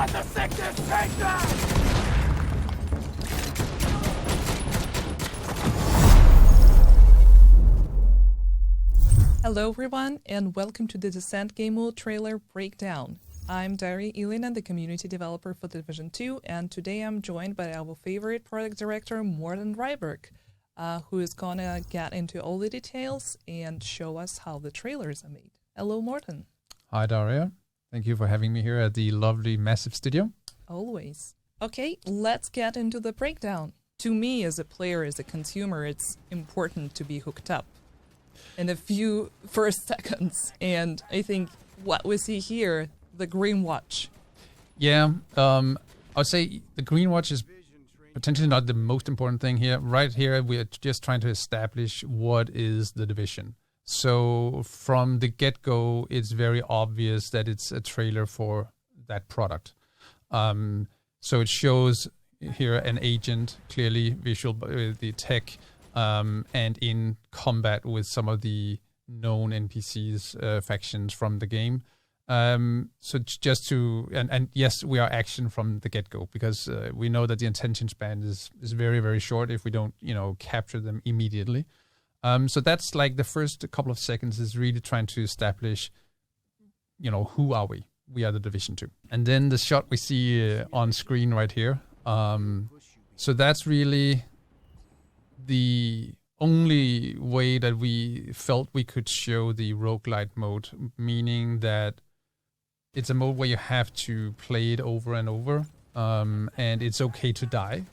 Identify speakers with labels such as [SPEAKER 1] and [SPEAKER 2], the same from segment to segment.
[SPEAKER 1] let the sickness take them!
[SPEAKER 2] Hello everyone, and welcome to the Descent Game Mode trailer breakdown. I'm Dari Elina, the community developer for Division 2, and today I'm joined by our favorite product director, Morten Reiberg, who is gonna get into all the details and show us how the trailers are made. Hello, Morten.
[SPEAKER 3] Hi, Daria. Thank you for having me here at the lovely, massive studio.
[SPEAKER 2] Always. Okay, let's get into the breakdown. To me, as a player, as a consumer, it's important to be hooked up in a few first seconds. And I think what we see here, the green watch.
[SPEAKER 3] Yeah, I would say the green watch is potentially not the most important thing here. Right here, we're just trying to establish what is the division. So from the get-go, it's very obvious that it's a trailer for that product. So it shows here an agent, clearly visual, the tech, and in combat with some of the known NPCs, factions from the game. So just to, and yes, we are action from the get-go, because we know that the attention span is very, very short if we don't, capture them immediately. So that's like the first couple of seconds is really trying to establish, who are we? We are the Division 2. And then the shot we see on screen right here. So that's really the only way that we felt we could show the roguelite mode, meaning that it's a mode where you have to play it over and over, and it's okay to die,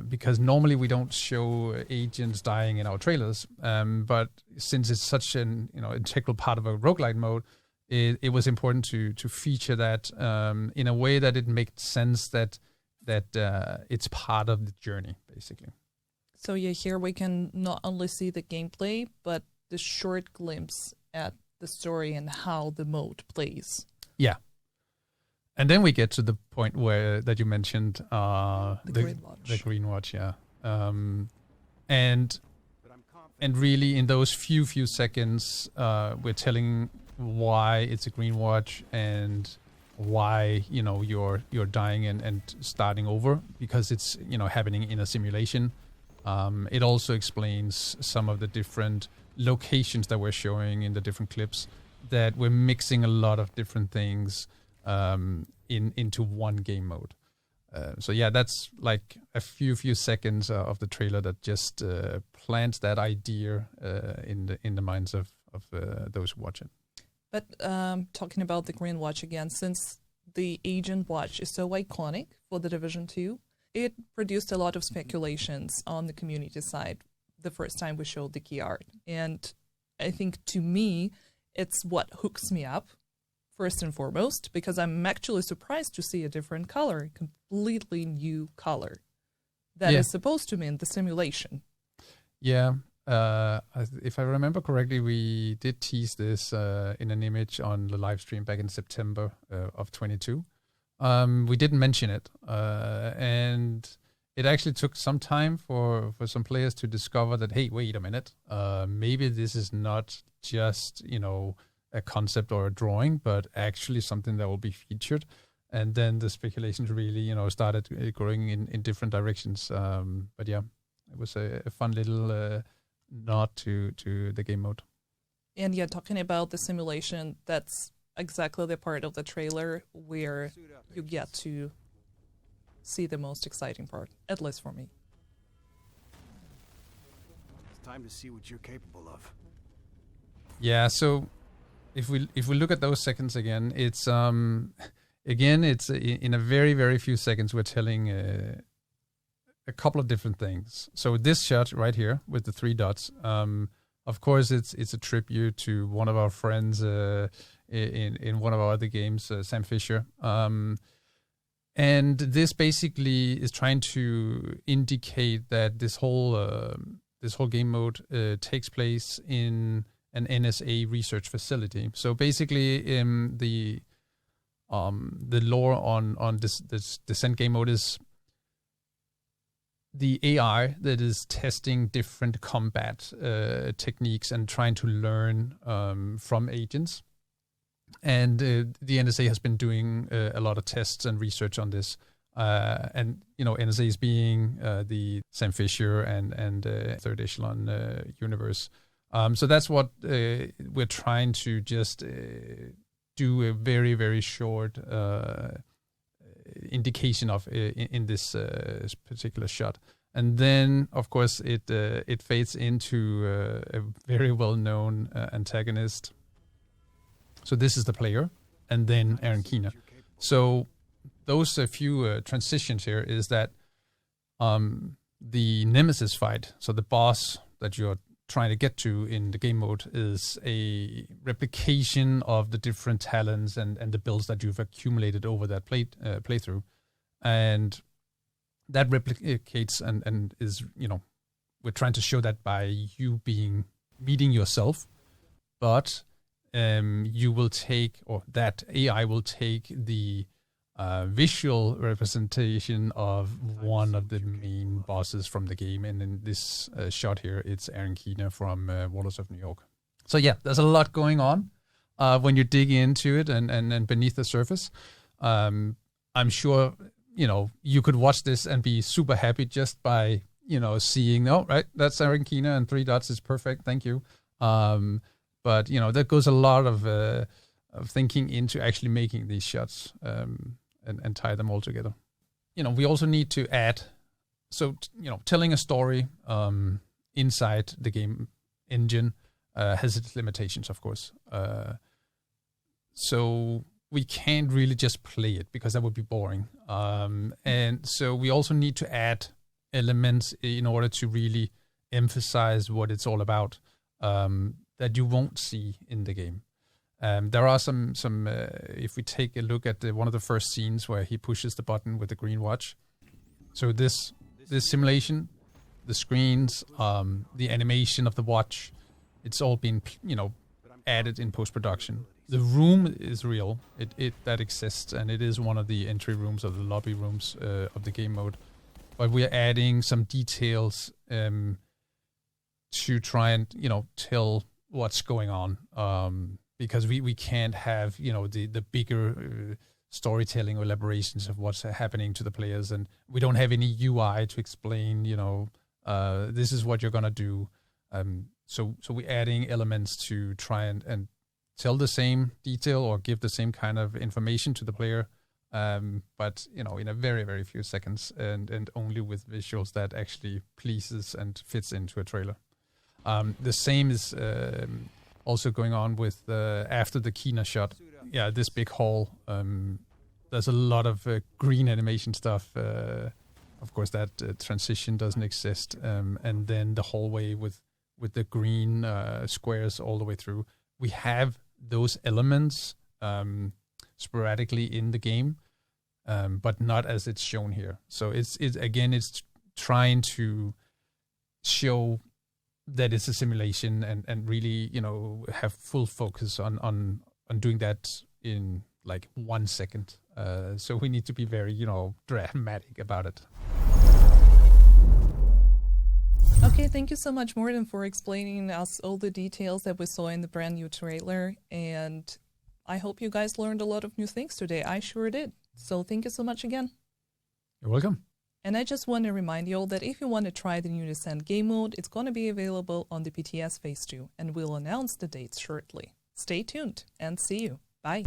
[SPEAKER 3] because normally we don't show agents dying in our trailers, but since it's such an integral part of a roguelite mode, it was important to feature that in a way that it makes sense that it's part of the journey, basically.
[SPEAKER 2] So yeah, here we can not only see the gameplay, but the short glimpse at the story and how the mode plays.
[SPEAKER 3] Yeah. And then we get to the point that you mentioned,
[SPEAKER 2] the green watch.
[SPEAKER 3] The green watch, yeah. And really in those few seconds, we're telling why it's a green watch and why, you're dying and starting over, because it's, happening in a simulation. It also explains some of the different locations that we're showing in the different clips, that we're mixing a lot of different things into one game mode. So yeah, that's like a few seconds of the trailer that just plants that idea in the minds of those who watch it.
[SPEAKER 2] But talking about the green watch again, since the agent watch is so iconic for the Division 2, it produced a lot of speculations on the community side the first time we showed the key art. And I think to me, it's what hooks me up first and foremost, because I'm actually surprised to see a different color, a completely new color that is supposed to mean the simulation. Yeah.
[SPEAKER 3] If I remember correctly, we did tease this in an image on the live stream back in September of 22. We didn't mention it, and it actually took some time for some players to discover that, hey, wait a minute, maybe this is not just, a concept or a drawing, but actually something that will be featured. And then the speculations really, started growing in different directions. But yeah, it was a fun little nod to the game mode.
[SPEAKER 2] And yeah, talking about the simulation, that's exactly the part of the trailer where you get to see the most exciting part, at least for me.
[SPEAKER 1] It's time to see what you're capable of.
[SPEAKER 3] Yeah, so if we look at those seconds again, it's it's in a very, very few seconds we're telling a couple of different things. So this shot right here with the 3 dots, of course it's a tribute to one of our friends in one of our other games, Sam Fisher. And this basically is trying to indicate that this whole game mode takes place in an NSA research facility. So basically, the lore on this Descent game mode is the AI that is testing different combat techniques and trying to learn from agents. And the NSA has been doing a lot of tests and research on this. And, NSA is being the Sam Fisher and Third Echelon universe. So that's what we're trying to just do a very, very short indication of in this particular shot. And then, of course, it fades into a very well-known antagonist. So this is the player, and then Aaron Keener. So those few transitions here is that the Nemesis fight, so the boss that you're trying to get to in the game mode, is a replication of the different talents and the builds that you've accumulated over that playthrough. And that replicates and is, we're trying to show that by you meeting yourself, but you will take, or that AI will take the visual representation of one of the main bosses from the game. And in this shot here, it's Aaron Keener from Warlords of New York. So yeah, there's a lot going on when you dig into it and beneath the surface. I'm sure, you could watch this and be super happy just by, seeing, oh, right, that's Aaron Keener and 3 dots is perfect. Thank you. But, there goes a lot of thinking into actually making these shots and tie them all together. We also need to add, telling a story inside the game engine has its limitations, of course. So we can't really just play it because that would be boring. And so we also need to add elements in order to really emphasize what it's all about that you won't see in the game. There are some. If we take a look at one of the first scenes where he pushes the button with the green watch, so this simulation, the screens, the animation of the watch, it's all been added in post production. The room is real; that exists, and it is one of the entry rooms or the lobby rooms of the game mode. But we're adding some details to try and tell what's going on. Because we can't have, the bigger storytelling or elaborations of what's happening to the players. And we don't have any UI to explain, this is what you're going to do. So we're adding elements to try and tell the same detail or give the same kind of information to the player. But, in a very, very few seconds and only with visuals that actually pleases and fits into a trailer. The same is... also going on with after the Keener shot. Yeah, this big hall. There's a lot of green animation stuff. Of course, that transition doesn't exist. And then the hallway with the green squares all the way through. We have those elements sporadically in the game, but not as it's shown here. So it's trying to show that it's a simulation and really, have full focus on doing that in like 1 second. So we need to be very, dramatic about it.
[SPEAKER 2] Okay, thank you so much, Morten, for explaining us all the details that we saw in the brand new trailer. And I hope you guys learned a lot of new things today. I sure did. So thank you so much again.
[SPEAKER 3] You're welcome.
[SPEAKER 2] And I just want to remind you all that if you want to try the new Descent game mode, it's going to be available on the PTS Phase 2, and we'll announce the dates shortly. Stay tuned and see you. Bye.